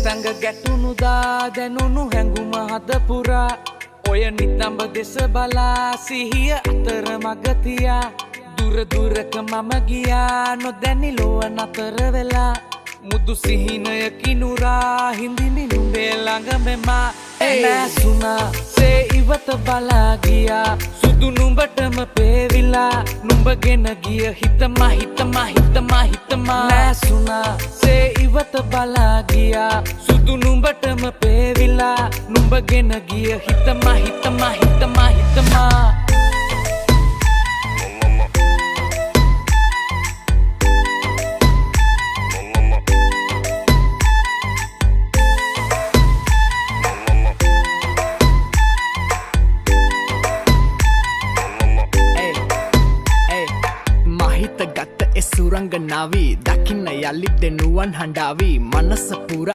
තඟ ගැටුණු දා දැනුණු හැඟුම හද පුරා ඔය නිතඹ දෙස බලා සිහිය අතර මග තියා දුර දුරක මම ගියා නොදැනි ලොව නතර වෙලා මුදු සිහිනය කිනුරා හිඳිමි නුඹේ ළඟ මෙමා ඇනැසුනා සේ ඉවත බලා ගියා සුදු නුඹටම පේවිලා නුඹගෙන ගිය හිතමා හිතමා හිතමා හිතමා නැසුනා සේ ඉවත බලා ගියා සුදු නුඹටම පේවිලා නුඹගෙන ගිය හිතමා හිතමා හිතමා හිතමා ගත එ සුරංගනාවී දකින්න යළි දෙනුවන් හඬාවී මනස පුර